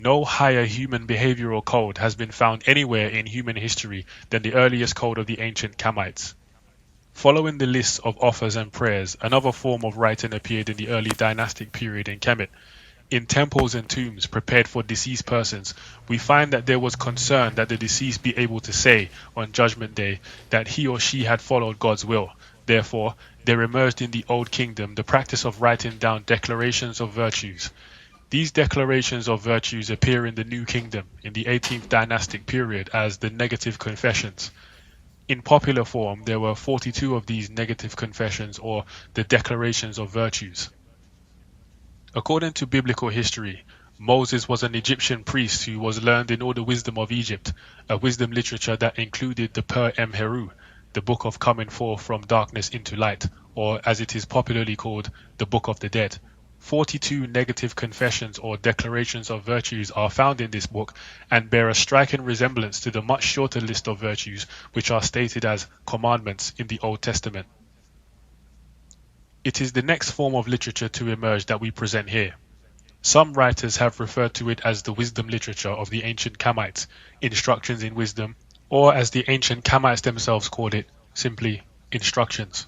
No higher human behavioral code has been found anywhere in human history than the earliest code of the ancient Khamites. Following the list of offers and prayers, another form of writing appeared in the early dynastic period in Kemet. In temples and tombs prepared for deceased persons, we find that there was concern that the deceased be able to say on Judgment Day that he or she had followed God's will. Therefore, there emerged in the Old Kingdom the practice of writing down declarations of virtues. These declarations of virtues appear in the New Kingdom in the 18th dynastic period as the negative confessions. In popular form, there were 42 of these negative confessions or the declarations of virtues. According to biblical history, Moses was an Egyptian priest who was learned in all the wisdom of Egypt, a wisdom literature that included the Per Em Heru, the book of coming forth from darkness into light, or as it is popularly called, the Book of the Dead. 42 negative confessions or declarations of virtues are found in this book and bear a striking resemblance to the much shorter list of virtues which are stated as commandments in the Old Testament. It is the next form of literature to emerge that we present here. Some writers have referred to it as the wisdom literature of the ancient Khamites, instructions in wisdom, or as the ancient Khamites themselves called it, simply instructions.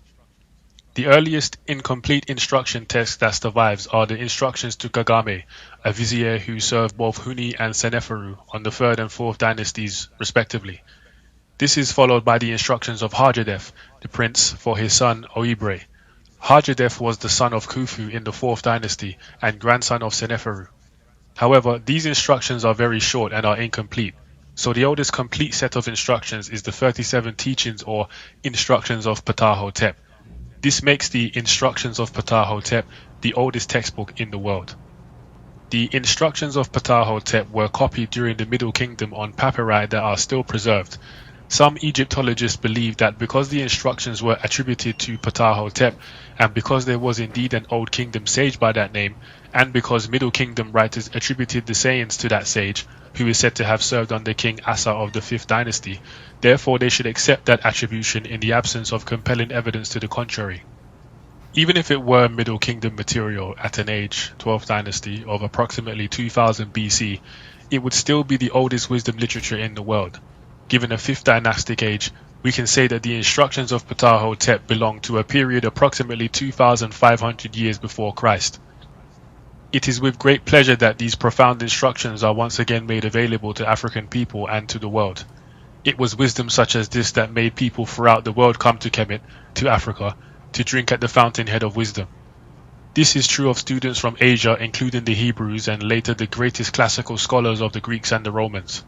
The earliest incomplete instruction text that survives are the instructions to Kagame, a vizier who served both Huni and Seneferu on the 3rd and 4th dynasties respectively. This is followed by the instructions of Hajadef, the prince, for his son Oibre. Hajadef was the son of Khufu in the 4th dynasty and grandson of Seneferu. However, these instructions are very short and are incomplete, so the oldest complete set of instructions is the 37 teachings or instructions of Ptah-hotep. This makes the Instructions of Ptah-hotep the oldest textbook in the world. The Instructions of Ptah-hotep were copied during the Middle Kingdom on papyri that are still preserved. Some Egyptologists believe that because the instructions were attributed to Ptah-hotep, and because there was indeed an Old Kingdom sage by that name, and because Middle Kingdom writers attributed the sayings to that sage, who is said to have served under King Asa of the 5th dynasty, therefore they should accept that attribution in the absence of compelling evidence to the contrary. Even if it were Middle Kingdom material at an age, 12th dynasty, of approximately 2000 BC, it would still be the oldest wisdom literature in the world. Given a 5th dynastic age, we can say that the instructions of Ptah-hotep belong to a period approximately 2,500 years before Christ. It is with great pleasure that these profound instructions are once again made available to African people and to the world. It was wisdom such as this that made people throughout the world come to Kemet, to Africa, to drink at the fountainhead of wisdom. This is true of students from Asia, including the Hebrews and later the greatest classical scholars of the Greeks and the Romans.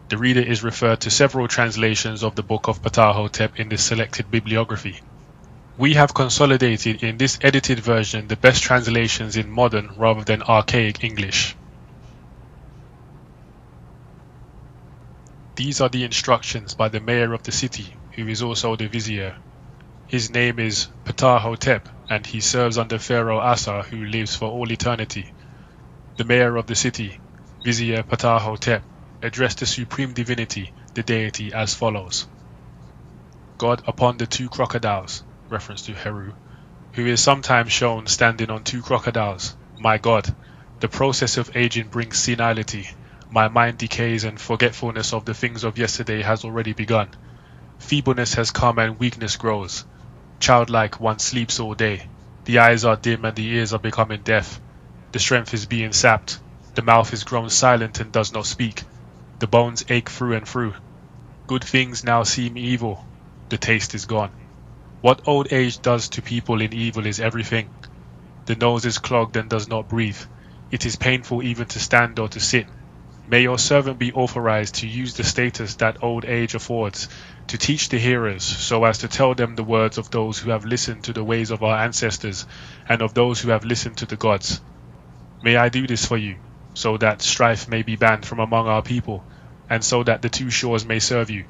The reader is referred to several translations of the Book of Ptah-hotep in this selected bibliography. We have consolidated in this edited version the best translations in modern rather than archaic English. These are the instructions by the mayor of the city, who is also the vizier. His name is Ptah-hotep, and he serves under Pharaoh Asa, who lives for all eternity. The mayor of the city, Vizier Ptah-hotep, addressed the supreme divinity, the deity, as follows. God upon the 2 crocodiles, reference to Heru, who is sometimes shown standing on 2 crocodiles. My God, the process of aging brings senility. My mind decays and forgetfulness of the things of yesterday has already begun. Feebleness has come and weakness grows. Childlike, one sleeps all day. The eyes are dim and the ears are becoming deaf. The strength is being sapped. The mouth is grown silent and does not speak. The bones ache through and through. Good things now seem evil. The taste is gone. What old age does to people in evil is everything. The nose is clogged and does not breathe. It is painful even to stand or to sit. May your servant be authorized to use the status that old age affords, to teach the hearers, so as to tell them the words of those who have listened to the ways of our ancestors, and of those who have listened to the gods. May I do this for you, so that strife may be banned from among our people, and so that the 2 shores may serve you.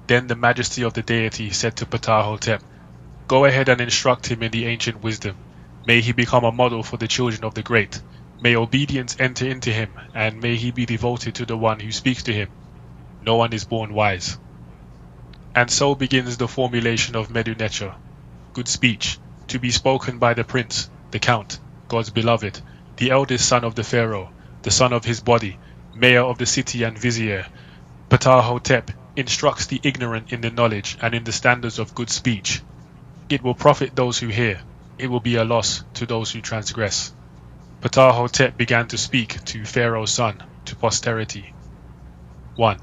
Then the majesty of the deity said to Ptah-hotep, Go ahead and instruct him in the ancient wisdom. May he become a model for the children of the great. May obedience enter into him, and may he be devoted to the one who speaks to him. No one is born wise. And so begins the formulation of Medu Neter, good speech, to be spoken by the prince, the count, God's beloved, the eldest son of the pharaoh, the son of his body, mayor of the city and vizier, Ptah-hotep, instructs the ignorant in the knowledge and in the standards of good speech. It will profit those who hear. It will be a loss to those who transgress. Ptah-hotep began to speak to Pharaoh's son, to posterity. 1.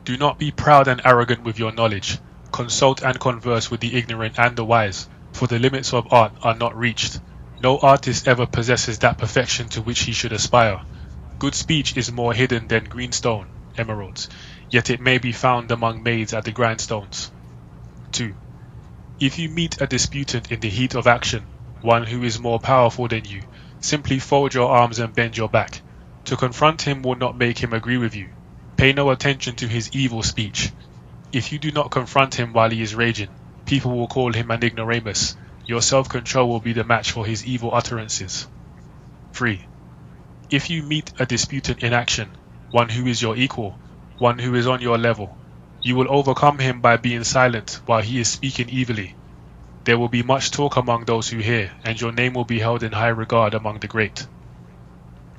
Do not be proud and arrogant with your knowledge. Consult and converse with the ignorant and the wise, for the limits of art are not reached. No artist ever possesses that perfection to which he should aspire. Good speech is more hidden than greenstone, emeralds, yet it may be found among maids at the grindstones. 2. If you meet a disputant in the heat of action, one who is more powerful than you, simply fold your arms and bend your back. To confront him will not make him agree with you. Pay no attention to his evil speech. If you do not confront him while he is raging, people will call him an ignoramus. Your self-control will be the match for his evil utterances. 3. If you meet a disputant in action, one who is your equal, one who is on your level, you will overcome him by being silent while he is speaking evilly. There will be much talk among those who hear, and your name will be held in high regard among the great.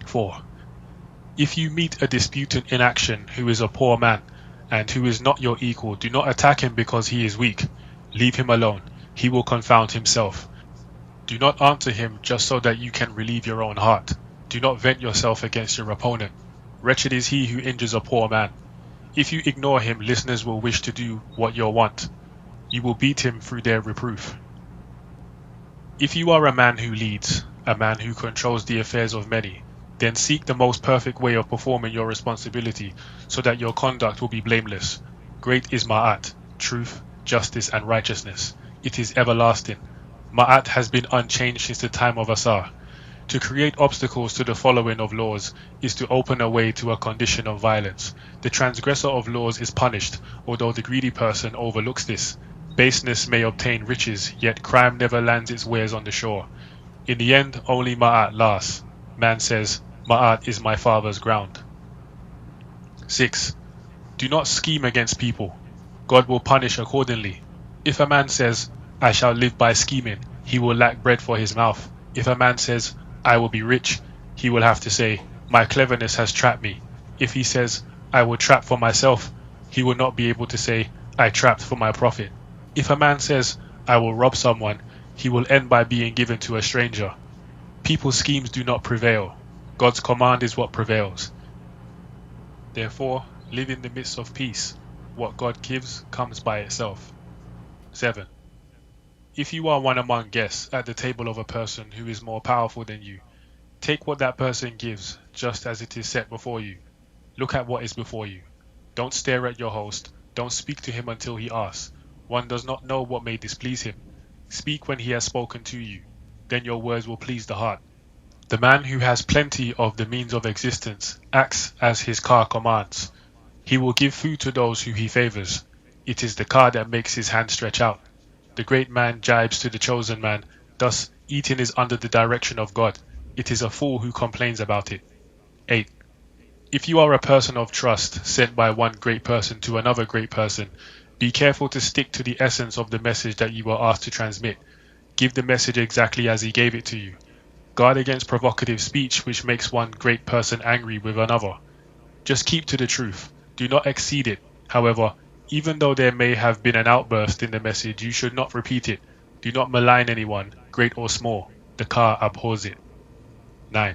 4. If you meet a disputant in action who is a poor man, and who is not your equal, do not attack him because he is weak. Leave him alone. He will confound himself. Do not answer him just so that you can relieve your own heart. Do not vent yourself against your opponent. Wretched is he who injures a poor man. If you ignore him, listeners will wish to do what you want. You will beat him through their reproof. If you are a man who leads, a man who controls the affairs of many, then seek the most perfect way of performing your responsibility so that your conduct will be blameless. Great is Ma'at, truth, justice and righteousness. It is everlasting. Ma'at has been unchanged since the time of Asar. To create obstacles to the following of laws is to open a way to a condition of violence. The transgressor of laws is punished, although the greedy person overlooks this. Baseness may obtain riches, yet crime never lands its wares on the shore. In the end, only Ma'at lasts. Man says, Ma'at is my father's ground. 6. Do not scheme against people. God will punish accordingly. If a man says, I shall live by scheming, he will lack bread for his mouth. If a man says, I will be rich, he will have to say, my cleverness has trapped me. If he says, I will trap for myself, he will not be able to say, I trapped for my profit. If a man says, I will rob someone, he will end by being given to a stranger. People's schemes do not prevail. God's command is what prevails. Therefore, live in the midst of peace. What God gives comes by itself. 7. If you are one among guests at the table of a person who is more powerful than you, take what that person gives, just as it is set before you. Look at what is before you. Don't stare at your host. Don't speak to him until he asks. One does not know what may displease him. Speak when he has spoken to you. Then your words will please the heart. The man who has plenty of the means of existence acts as his car commands. He will give food to those who he favors. It is the car that makes his hand stretch out. The great man jibes to the chosen man, thus eating is under the direction of God. It is a fool who complains about it. 8. If you are a person of trust sent by one great person to another great person, be careful to stick to the essence of the message that you were asked to transmit. Give the message exactly as he gave it to you. Guard against provocative speech which makes one great person angry with another. Just keep to the truth. Do not exceed it. However, even though there may have been an outburst in the message, you should not repeat it. Do not malign anyone, great or small. The car abhors it. 9.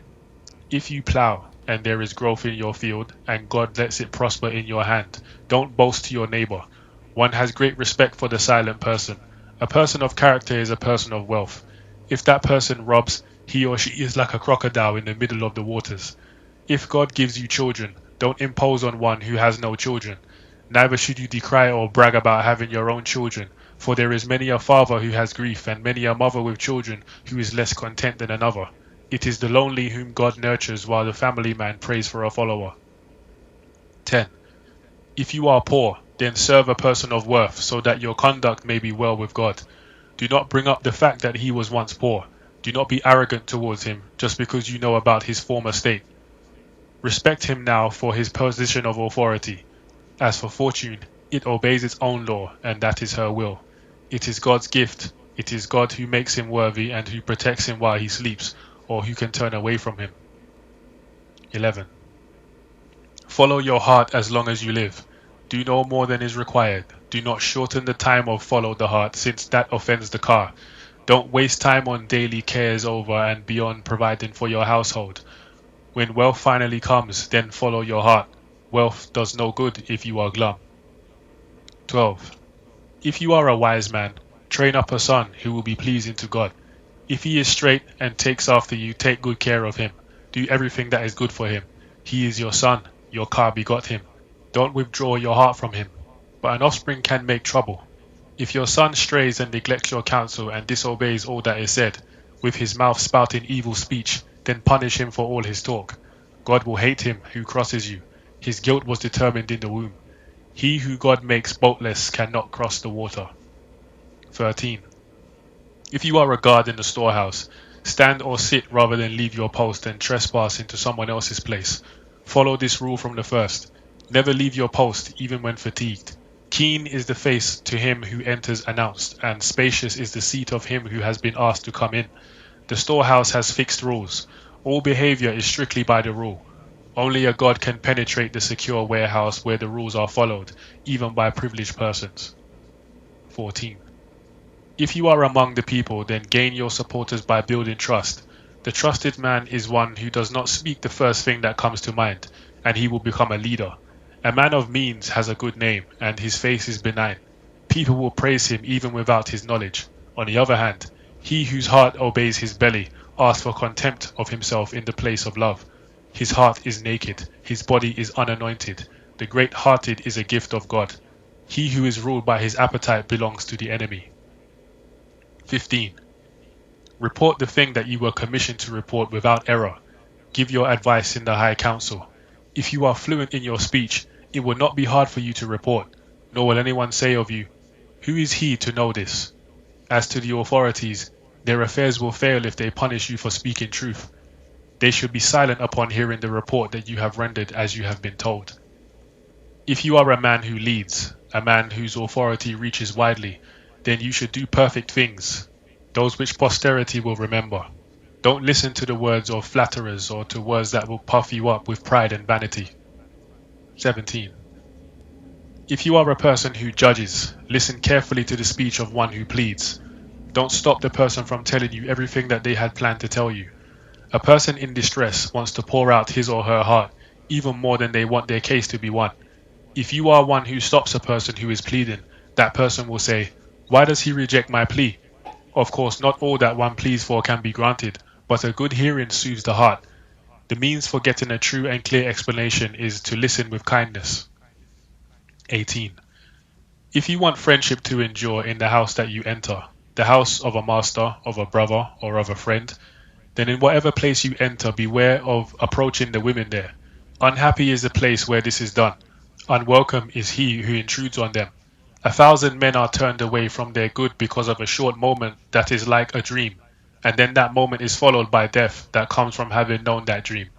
If you plow, and there is growth in your field, and God lets it prosper in your hand, don't boast to your neighbor. One has great respect for the silent person. A person of character is a person of wealth. If that person robs, he or she is like a crocodile in the middle of the waters. If God gives you children, don't impose on one who has no children. Neither should you decry or brag about having your own children, for there is many a father who has grief, and many a mother with children who is less content than another. It is the lonely whom God nurtures, while the family man prays for a follower. 10. If you are poor, then serve a person of worth, so that your conduct may be well with God. Do not bring up the fact that he was once poor. Do not be arrogant towards him, just because you know about his former state. Respect him now for his position of authority. As for fortune, it obeys its own law, and that is her will. It is God's gift. It is God who makes him worthy and who protects him while he sleeps, or who can turn away from him. 11. Follow your heart as long as you live. Do no more than is required. Do not shorten the time of follow the heart, since that offends the car. Don't waste time on daily cares over and beyond providing for your household. When wealth finally comes, then follow your heart. Wealth does no good if you are glum. 12. If you are a wise man, train up a son who will be pleasing to God. If he is straight and takes after you, take good care of him. Do everything that is good for him. He is your son, your car begot him. Don't withdraw your heart from him. But an offspring can make trouble. If your son strays and neglects your counsel and disobeys all that is said, with his mouth spouting evil speech, then punish him for all his talk. God will hate him who crosses you. His guilt was determined in the womb. He who God makes boatless cannot cross the water. 13. If you are a guard in the storehouse, stand or sit rather than leave your post and trespass into someone else's place. Follow this rule from the first. Never leave your post, even when fatigued. Keen is the face to him who enters announced, and spacious is the seat of him who has been asked to come in. The storehouse has fixed rules. All behavior is strictly by the rule. Only a god can penetrate the secure warehouse where the rules are followed, even by privileged persons. 14. If you are among the people, then gain your supporters by building trust. The trusted man is one who does not speak the first thing that comes to mind, and he will become a leader. A man of means has a good name, and his face is benign. People will praise him even without his knowledge. On the other hand, he whose heart obeys his belly asks for contempt of himself in the place of love. His heart is naked, his body is unanointed. The great-hearted is a gift of God. He who is ruled by his appetite belongs to the enemy. 15. Report the thing that you were commissioned to report without error. Give your advice in the high council. If you are fluent in your speech, it will not be hard for you to report, nor will anyone say of you, "Who is he to know this?" As to the authorities, their affairs will fail if they punish you for speaking truth. They should be silent upon hearing the report that you have rendered as you have been told. If you are a man who leads, a man whose authority reaches widely, then you should do perfect things, those which posterity will remember. Don't listen to the words of flatterers or to words that will puff you up with pride and vanity. 17. If you are a person who judges, listen carefully to the speech of one who pleads. Don't stop the person from telling you everything that they had planned to tell you. A person in distress wants to pour out his or her heart even more than they want their case to be won. If you are one who stops a person who is pleading, that person will say, "Why does he reject my plea?" Of course, not all that one pleads for can be granted, but a good hearing soothes the heart. The means for getting a true and clear explanation is to listen with kindness. 18. If you want friendship to endure in the house that you enter, the house of a master, of a brother, or of a friend, then in whatever place you enter, beware of approaching the women there. Unhappy is the place where this is done. Unwelcome is he who intrudes on them. 1,000 men are turned away from their good because of a short moment that is like a dream, and then that moment is followed by death that comes from having known that dream.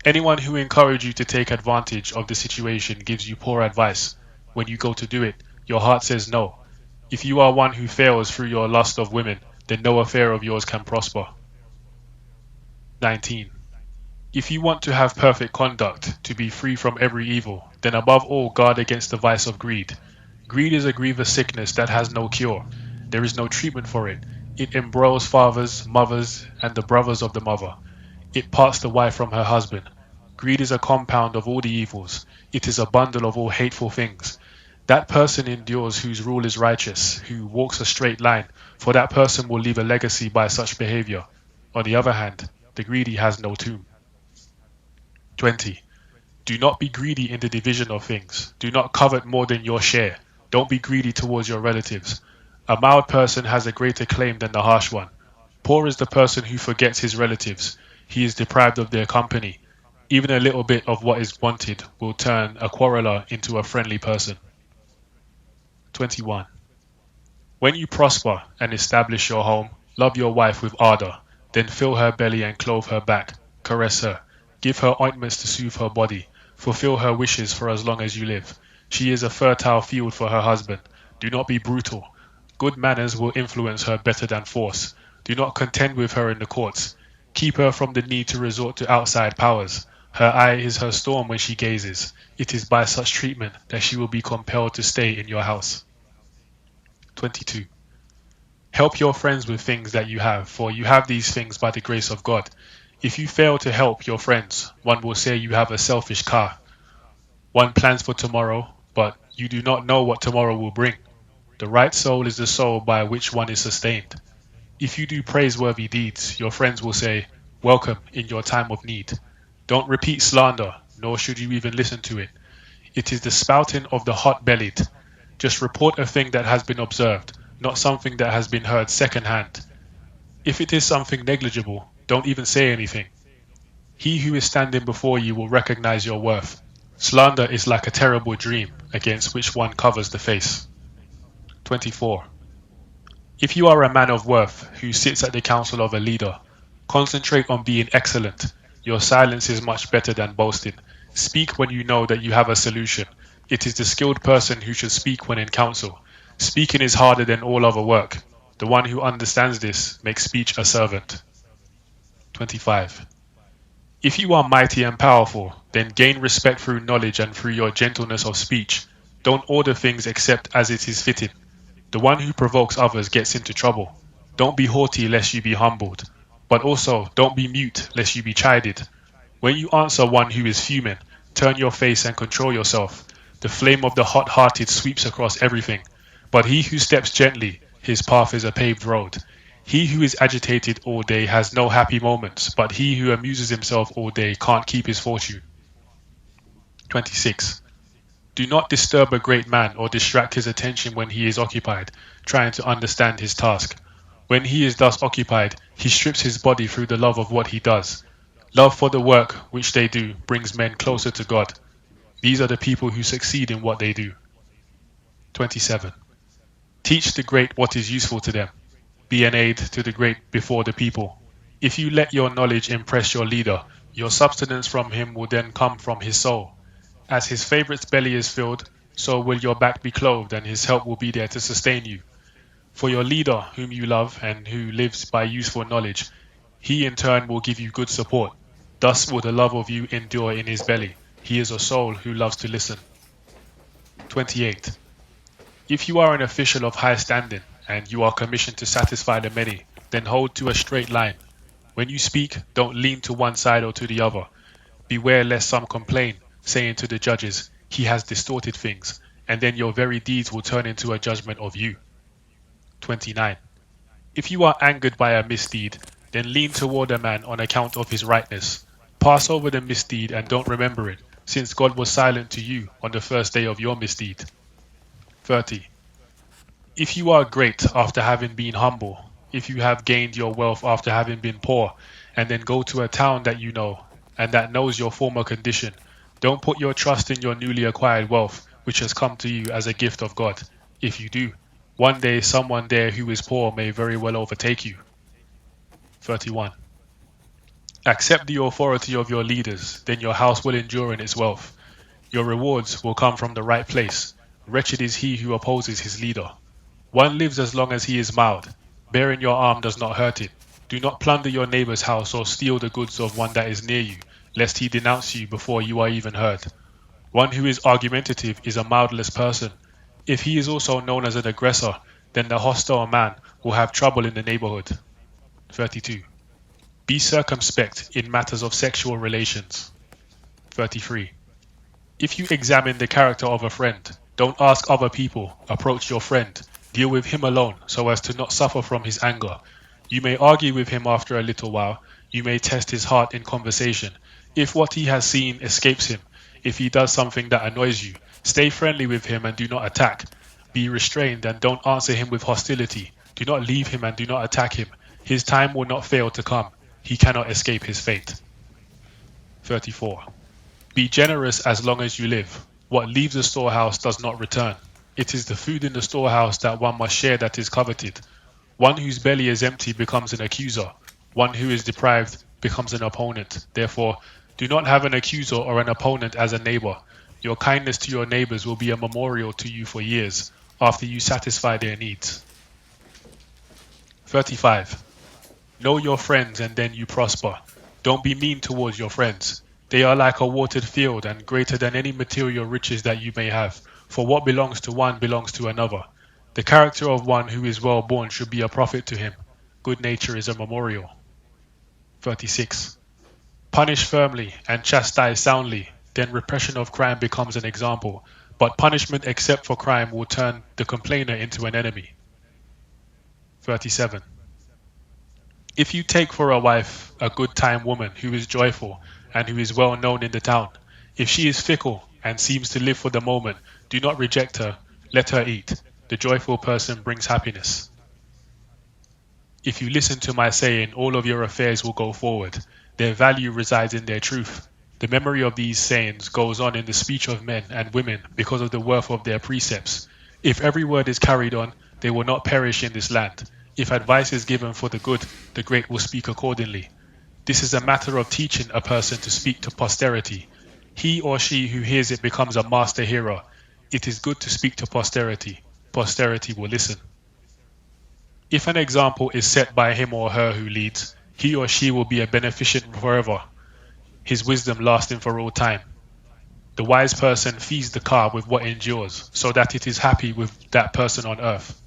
Anyone who encourages you to take advantage of the situation gives you poor advice. When you go to do it, your heart says no. If you are one who fails through your lust of women, then no affair of yours can prosper. 19. If you want to have perfect conduct, to be free from every evil, then above all guard against the vice of greed. Greed is a grievous sickness that has no cure. There is no treatment for it. It embroils fathers, mothers, and the brothers of the mother. It parts the wife from her husband. Greed is a compound of all the evils. It is a bundle of all hateful things. That person endures whose rule is righteous, who walks a straight line, for that person will leave a legacy by such behavior. On the other hand, the greedy has no tomb. 20. Do not be greedy in the division of things. Do not covet more than your share. Don't be greedy towards your relatives. A mild person has a greater claim than the harsh one. Poor is the person who forgets his relatives. He is deprived of their company. Even a little bit of what is wanted will turn a quarreler into a friendly person. 21. When you prosper and establish your home, love your wife with ardor. Then fill her belly and clothe her back. Caress her. Give her ointments to soothe her body. Fulfill her wishes for as long as you live. She is a fertile field for her husband. Do not be brutal. Good manners will influence her better than force. Do not contend with her in the courts. Keep her from the need to resort to outside powers. Her eye is her storm when she gazes. It is by such treatment that she will be compelled to stay in your house. 22. Help your friends with things that you have, for you have these things by the grace of God. If you fail to help your friends, one will say you have a selfish car. One plans for tomorrow, but you do not know what tomorrow will bring. The right soul is the soul by which one is sustained. If you do praiseworthy deeds, your friends will say, "Welcome in your time of need." Don't repeat slander, nor should you even listen to it. It is the spouting of the hot-bellied. Just report a thing that has been observed, not something that has been heard second-hand. If it is something negligible, don't even say anything. He who is standing before you will recognize your worth. Slander is like a terrible dream against which one covers the face. 24. If you are a man of worth who sits at the council of a leader, concentrate on being excellent. Your silence is much better than boasting. Speak when you know that you have a solution. It is the skilled person who should speak when in council. Speaking is harder than all other work. The one who understands this makes speech a servant. 25. If you are mighty and powerful, then gain respect through knowledge and through your gentleness of speech. Don't order things except as it is fitting. The one who provokes others gets into trouble. Don't be haughty lest you be humbled. But also don't be mute lest you be chided. When you answer one who is fuming, turn your face and control yourself. The flame of the hot-hearted sweeps across everything. But he who steps gently, his path is a paved road. He who is agitated all day has no happy moments, but he who amuses himself all day can't keep his fortune. 26. Do not disturb a great man or distract his attention when he is occupied, trying to understand his task. When he is thus occupied, he strips his body through the love of what he does. Love for the work which they do brings men closer to God. These are the people who succeed in what they do. 27. Teach the great what is useful to them. Be an aid to the great before the people. If you let your knowledge impress your leader, your substance from him will then come from his soul. As his favorite's belly is filled, so will your back be clothed, and his help will be there to sustain you. For your leader, whom you love and who lives by useful knowledge, he in turn will give you good support. Thus will the love of you endure in his belly. He is a soul who loves to listen. 28. If you are an official of high standing, and you are commissioned to satisfy the many, then hold to a straight line. When you speak, don't lean to one side or to the other. Beware lest some complain, saying to the judges, "He has distorted things," and then your very deeds will turn into a judgment of you. 29. If you are angered by a misdeed, then lean toward a man on account of his rightness. Pass over the misdeed and don't remember it, since God was silent to you on the first day of your misdeed. 30. If you are great after having been humble, if you have gained your wealth after having been poor, and then go to a town that you know, and that knows your former condition, don't put your trust in your newly acquired wealth, which has come to you as a gift of God. If you do, one day someone there who is poor may very well overtake you. 31. Accept the authority of your leaders, then your house will endure in its wealth. Your rewards will come from the right place. Wretched is he who opposes his leader. One lives as long as he is mild. Bearing your arm does not hurt it. Do not plunder your neighbor's house or steal the goods of one that is near you, lest he denounce you before you are even heard. One who is argumentative is a mildless person. If he is also known as an aggressor, then the hostile man will have trouble in the neighborhood. 32. Be circumspect in matters of sexual relations. 33. If you examine the character of a friend, don't ask other people, approach your friend. Deal with him alone so as to not suffer from his anger. You may argue with him after a little while. You may test his heart in conversation. If what he has seen escapes him, if he does something that annoys you, stay friendly with him and do not attack. Be restrained and don't answer him with hostility. Do not leave him and do not attack him. His time will not fail to come. He cannot escape his fate. 34. Be generous as long as you live. What leaves the storehouse does not return. It is the food in the storehouse that one must share that is coveted. One whose belly is empty becomes an accuser. One who is deprived becomes an opponent. Therefore, do not have an accuser or an opponent as a neighbor. Your kindness to your neighbors will be a memorial to you for years after you satisfy their needs. 35. Know your friends and then you prosper. Don't be mean towards your friends. They are like a watered field and greater than any material riches that you may have, for what belongs to one belongs to another. The character of one who is well born should be a profit to him. Good nature is a memorial. 36. Punish firmly and chastise soundly, then repression of crime becomes an example, but punishment except for crime will turn the complainer into an enemy. 37. If you take for a wife a good time woman who is joyful and who is well known in the town, if she is fickle and seems to live for the moment, do not reject her, let her eat. The joyful person brings happiness. If you listen to my saying, all of your affairs will go forward. Their value resides in their truth. The memory of these sayings goes on in the speech of men and women because of the worth of their precepts. If every word is carried on, they will not perish in this land. If advice is given for the good, the great will speak accordingly. This is a matter of teaching a person to speak to posterity. He or she who hears it becomes a master hearer. It is good to speak to posterity. Posterity will listen. If an example is set by him or her who leads, he or she will be a beneficent forever, his wisdom lasting for all time. The wise person feeds the car with what endures, so that it is happy with that person on earth.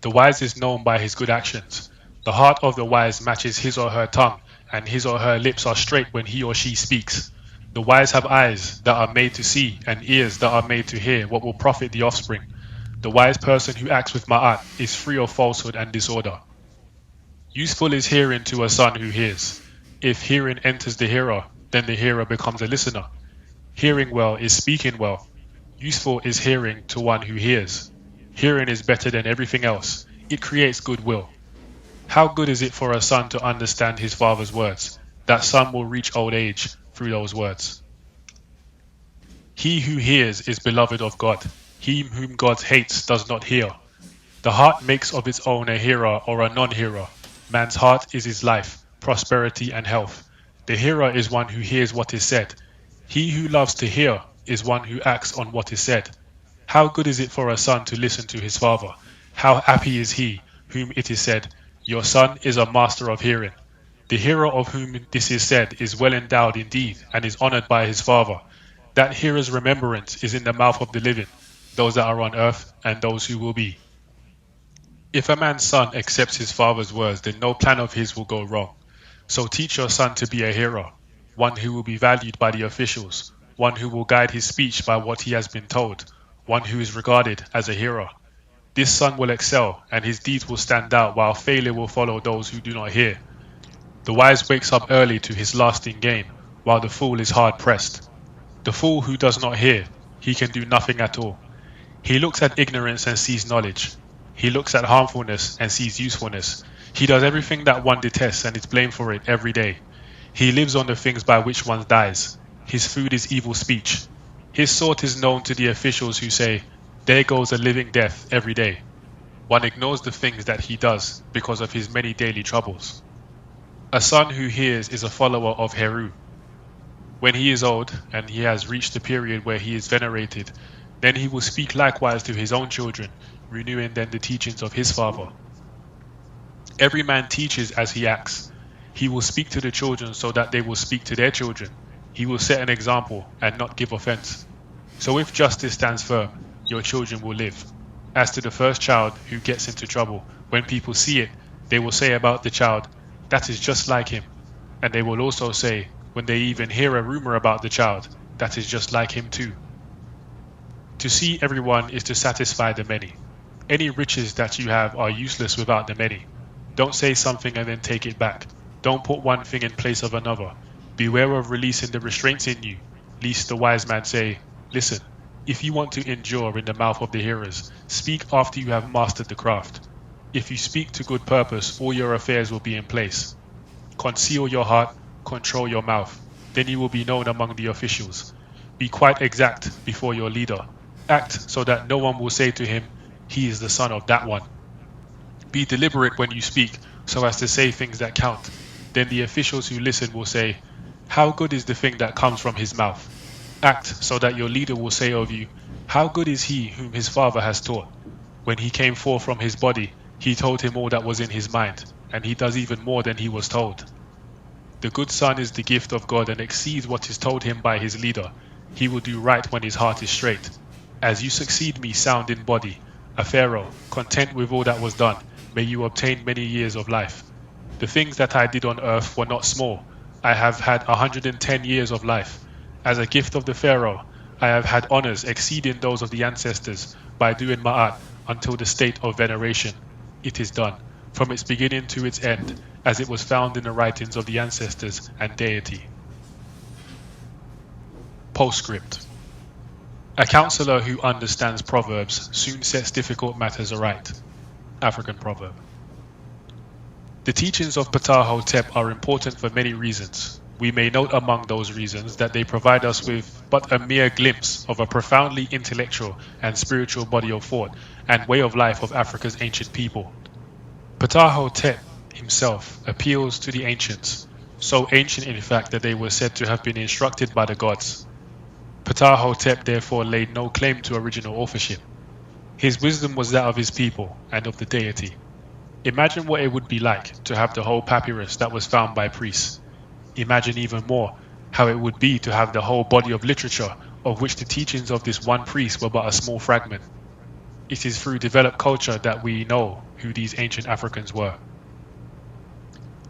The wise is known by his good actions. The heart of the wise matches his or her tongue, and his or her lips are straight when he or she speaks. The wise have eyes that are made to see, and ears that are made to hear what will profit the offspring. The wise person who acts with ma'at is free of falsehood and disorder. Useful is hearing to a son who hears. If hearing enters the hearer, then the hearer becomes a listener. Hearing well is speaking well. Useful is hearing to one who hears. Hearing is better than everything else. It creates goodwill. How good is it for a son to understand his father's words? That son will reach old age through those words. He who hears is beloved of God. He whom God hates does not hear. The heart makes of its own a hearer or a non-hearer. Man's heart is his life, prosperity and health. The hearer is one who hears what is said. He who loves to hear is one who acts on what is said. How good is it for a son to listen to his father? How happy is he whom it is said, your son is a master of hearing. The hearer of whom this is said is well endowed indeed and is honored by his father. That hearer's remembrance is in the mouth of the living, those that are on earth and those who will be. If a man's son accepts his father's words, then no plan of his will go wrong. So teach your son to be a hero, one who will be valued by the officials, one who will guide his speech by what he has been told, one who is regarded as a hero. This son will excel, and his deeds will stand out, while failure will follow those who do not hear. The wise wakes up early to his lasting gain, while the fool is hard pressed. The fool who does not hear, he can do nothing at all. He looks at ignorance and sees knowledge. He looks at harmfulness and sees usefulness. He does everything that one detests and is blamed for it every day. He lives on the things by which one dies. His food is evil speech. His sort is known to the officials who say, there goes a living death every day. One ignores the things that he does because of his many daily troubles. A son who hears is a follower of Heru. When he is old and he has reached the period where he is venerated, then he will speak likewise to his own children, renewing then the teachings of his father. Every man teaches as he acts. He will speak to the children so that they will speak to their children. He will set an example and not give offense. So if justice stands firm, your children will live. As to the first child who gets into trouble, when people see it, they will say about the child, that is just like him. And they will also say, when they even hear a rumor about the child, that is just like him too. To see everyone is to satisfy the many. Any riches that you have are useless without the many. Don't say something and then take it back. Don't put one thing in place of another. Beware of releasing the restraints in you, lest the wise man say, listen, if you want to endure in the mouth of the hearers, speak after you have mastered the craft. If you speak to good purpose, all your affairs will be in place. Conceal your heart, control your mouth, then you will be known among the officials. Be quite exact before your leader. Act so that no one will say to him, he is the son of that one. Be deliberate when you speak, so as to say things that count. Then the officials who listen will say, how good is the thing that comes from his mouth? Act so that your leader will say of you, how good is he whom his father has taught? When he came forth from his body, he told him all that was in his mind, and he does even more than he was told. The good son is the gift of God and exceeds what is told him by his leader. He will do right when his heart is straight. As you succeed me sound in body, a Pharaoh, content with all that was done, may you obtain many years of life. The things that I did on earth were not small. I have had 110 years of life. As a gift of the Pharaoh, I have had honors exceeding those of the ancestors by doing Ma'at until the state of veneration. It is done, from its beginning to its end, as it was found in the writings of the ancestors and deity. Postscript. A counselor who understands proverbs soon sets difficult matters aright. African proverb. The teachings of Ptah Hotep are important for many reasons. We may note among those reasons that they provide us with but a mere glimpse of a profoundly intellectual and spiritual body of thought and way of life of Africa's ancient people. Ptah Hotep himself appeals to the ancients, so ancient in fact that they were said to have been instructed by the gods. Ptah Hotep therefore laid no claim to original authorship. His wisdom was that of his people and of the deity. Imagine what it would be like to have the whole papyrus that was found by priests. Imagine even more how it would be to have the whole body of literature of which the teachings of this one priest were but a small fragment. It is through developed culture that we know who these ancient Africans were.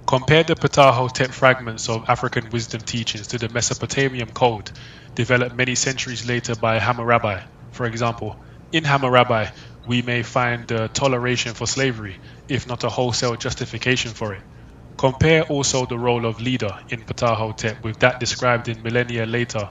Compare the Ptah Hotep fragments of African wisdom teachings to the Mesopotamian code developed many centuries later by Hammurabi. For example, in Hammurabi, we may find the toleration for slavery, if not a wholesale justification for it. Compare also the role of leader in Ptah Hotep with that described in millennia later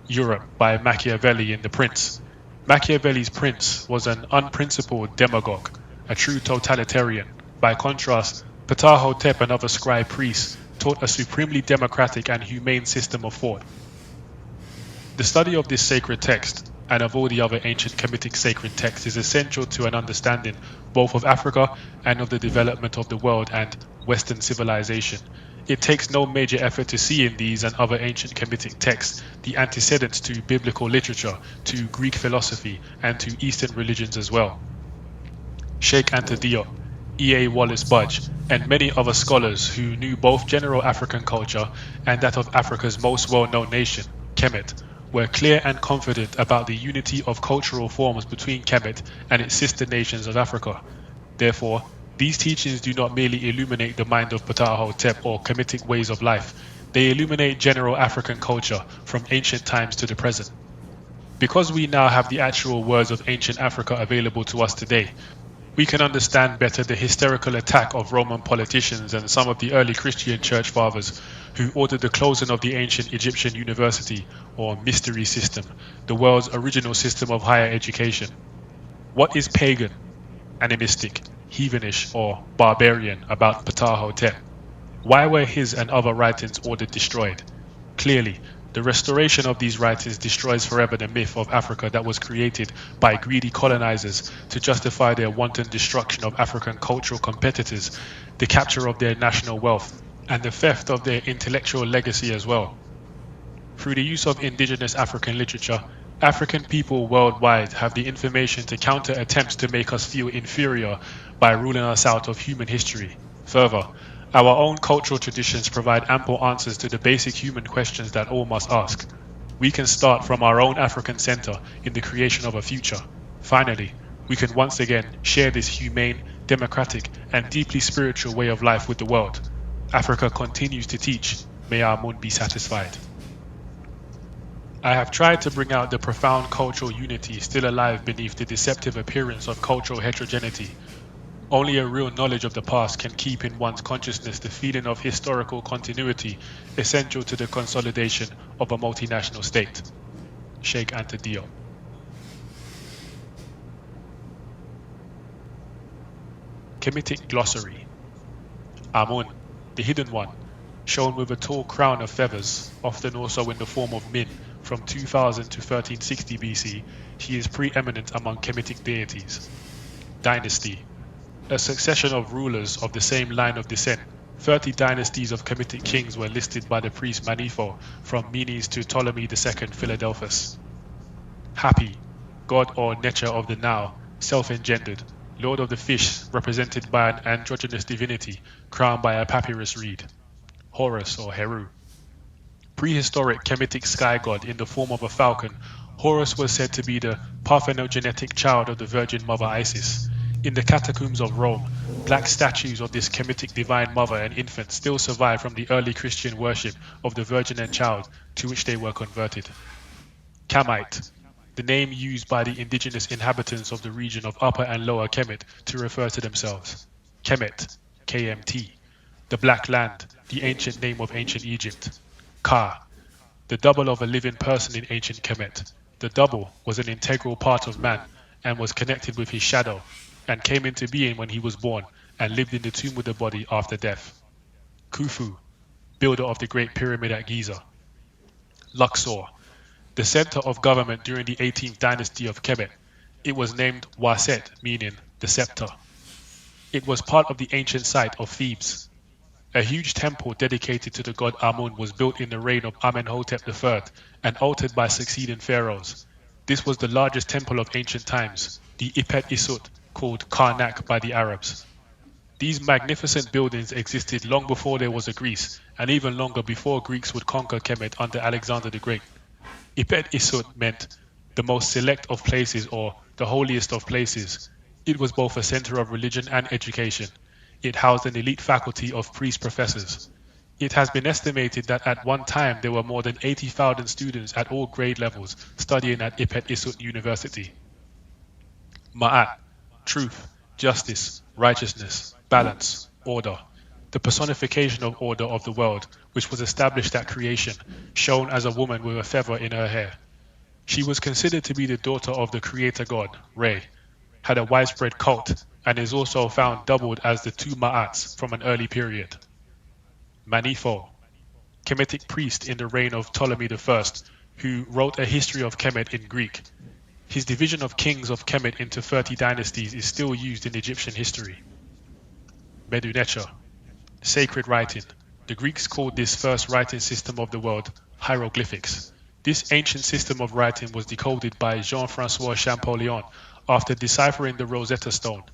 Europe by Machiavelli in The Prince. Machiavelli's prince was an unprincipled demagogue, a true totalitarian. By contrast, Ptah Hotep and other scribe priests taught a supremely democratic and humane system of thought. The study of this sacred text, and of all the other ancient Khemitic sacred texts, is essential to an understanding both of Africa and of the development of the world and Western civilization. It takes no major effort to see in these and other ancient Khemitic texts the antecedents to biblical literature, to Greek philosophy, and to Eastern religions as well. Sheikh Anta Diop, E.A. Wallace Budge, and many other scholars who knew both general African culture and that of Africa's most well-known nation, Kemet, were clear and confident about the unity of cultural forms between Kemet and its sister nations of Africa. Therefore, these teachings do not merely illuminate the mind of Ptah Hotep or Kemetic ways of life, they illuminate general African culture from ancient times to the present. Because we now have the actual words of ancient Africa available to us today, we can understand better the hysterical attack of Roman politicians and some of the early Christian church fathers who ordered the closing of the ancient Egyptian university or mystery system, the world's original system of higher education. What is pagan, animistic, heathenish, or barbarian about Ptah Hotep? Why were his and other writings ordered destroyed? Clearly, the restoration of these writings destroys forever the myth of Africa that was created by greedy colonizers to justify their wanton destruction of African cultural competitors, the capture of their national wealth, and the theft of their intellectual legacy as well. Through the use of indigenous African literature, African people worldwide have the information to counter attempts to make us feel inferior by ruling us out of human history. Further, our own cultural traditions provide ample answers to the basic human questions that all must ask. We can start from our own African center in the creation of a future. Finally, we can once again share this humane, democratic, and deeply spiritual way of life with the world. Africa continues to teach. May our moon be satisfied. I have tried to bring out the profound cultural unity still alive beneath the deceptive appearance of cultural heterogeneity. Only a real knowledge of the past can keep in one's consciousness the feeling of historical continuity essential to the consolidation of a multinational state. Sheikh Anta Diop. Kemetic Glossary. Amun, the hidden one, shown with a tall crown of feathers, often also in the form of Min, from 2000 to 1360 BC, he is preeminent among Kemetic deities. Dynasty. A succession of rulers of the same line of descent. 30 dynasties of Kemetic kings were listed by the priest Manetho, from Menes to Ptolemy II Philadelphus. Happy, god or Necha of the now, self-engendered, lord of the fish represented by an androgynous divinity, crowned by a papyrus reed. Horus or Heru. Prehistoric Kemetic sky god in the form of a falcon, Horus was said to be the parthenogenetic child of the Virgin Mother Isis. In the catacombs of Rome, black statues of this Kemetic divine mother and infant still survive from the early Christian worship of the Virgin and Child to which they were converted. Kamite, the name used by the indigenous inhabitants of the region of Upper and Lower Kemet to refer to themselves. Kemet, KMT, the Black Land, the ancient name of ancient Egypt. Ka, the double of a living person in ancient Kemet. The double was an integral part of man and was connected with his shadow and came into being when he was born and lived in the tomb with the body after death. Khufu, builder of the Great Pyramid at Giza. Luxor, the center of government during the 18th dynasty of Kemet. It was named Waset, meaning the scepter. It was part of the ancient site of Thebes. A huge temple dedicated to the god Amun was built in the reign of Amenhotep III and altered by succeeding pharaohs. This was the largest temple of ancient times, the Ipet Isut, called Karnak by the Arabs. These magnificent buildings existed long before there was a Greece, and even longer before Greeks would conquer Kemet under Alexander the Great. Ipet Isut meant the most select of places or the holiest of places. It was both a center of religion and education. It housed an elite faculty of priest professors. It has been estimated that at one time there were more than 80,000 students at all grade levels studying at Ipet Isut University. Ma'at, truth, justice, righteousness, balance, order. The personification of order of the world, which was established at creation, shown as a woman with a feather in her hair. She was considered to be the daughter of the creator god, Re, had a widespread cult, and is also found doubled as the two Ma'ats from an early period. Manetho, Kemetic priest in the reign of Ptolemy I, who wrote a history of Kemet in Greek. His division of kings of Kemet into 30 dynasties is still used in Egyptian history. Medu Neter, sacred writing. The Greeks called this first writing system of the world hieroglyphics. This ancient system of writing was decoded by Jean-François Champollion after deciphering the Rosetta Stone.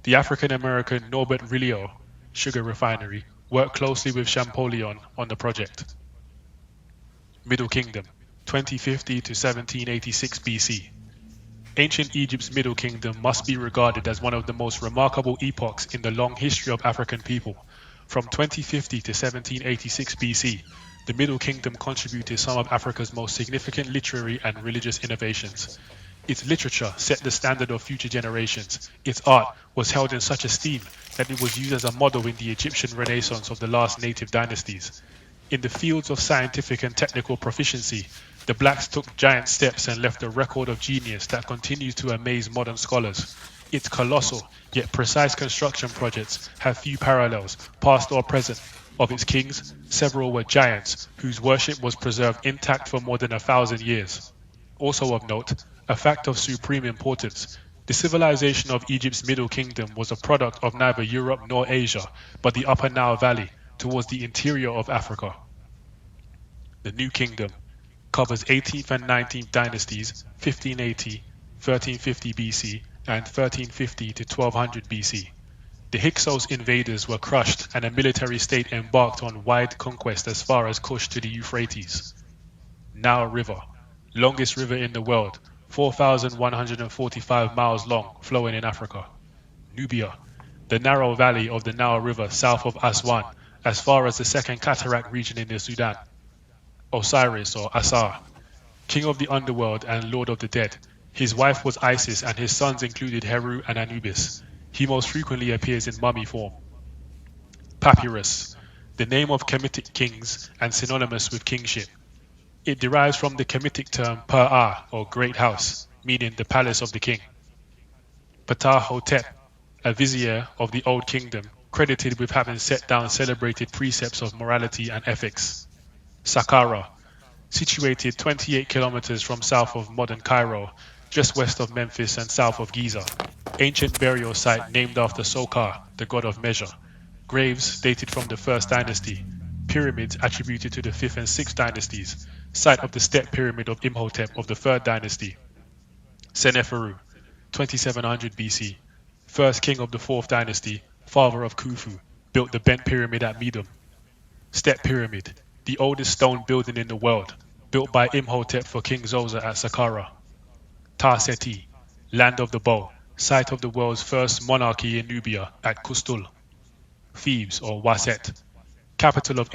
The African-American Norbert Rilliot sugar refinery worked closely with Champollion on the project. Middle Kingdom, 2050 to 1786 BC. Ancient Egypt's Middle Kingdom must be regarded as one of the most remarkable epochs in the long history of African people. From 2050 to 1786 BC, the Middle Kingdom contributed some of Africa's most significant literary and religious innovations. Its literature set the standard of future generations. Its art was held in such esteem that it was used as a model in the Egyptian Renaissance of the last native dynasties. In the fields of scientific and technical proficiency, the blacks took giant steps and left a record of genius that continues to amaze modern scholars. Its colossal, yet precise construction projects have few parallels, past or present. Of its kings, several were giants, whose worship was preserved intact for more than 1,000 years. Also of note, a fact of supreme importance, the civilization of Egypt's Middle Kingdom was a product of neither Europe nor Asia, but the Upper Nile Valley, towards the interior of Africa. The New Kingdom covers 18th and 19th dynasties, 1580, 1350 BC, and 1350 to 1200 BC. The Hyksos invaders were crushed and a military state embarked on wide conquest as far as Kush to the Euphrates. Nile River, longest river in the world, 4,145 miles long, flowing in Africa. Nubia, the narrow valley of the Nile River south of Aswan, as far as the Second Cataract region in the Sudan. Osiris or Asar, king of the underworld and lord of the dead. His wife was Isis and his sons included Heru and Anubis. He most frequently appears in mummy form. Papyrus, the name of Kemetic kings and synonymous with kingship. It derives from the Kemetic term Pa'ah or great house, meaning the palace of the king. Ptah Hotep, a vizier of the Old Kingdom, credited with having set down celebrated precepts of morality and ethics. Saqqara, situated 28 kilometers from south of modern Cairo, just west of Memphis and south of Giza. Ancient burial site named after Sokar, the god of measure. Graves dated from the 1st dynasty. Pyramids attributed to the 5th and 6th dynasties. Site of the step pyramid of Imhotep of the 3rd dynasty. Seneferu, 2700 BC. First king of the 4th dynasty, father of Khufu, built the bent pyramid at Medum. Step Pyramid, the oldest stone building in the world, built by Imhotep for King Zoser at Saqqara. Ta Seti, land of the bow, site of the world's first monarchy in Nubia at Kustul. Thebes or Waset, capital of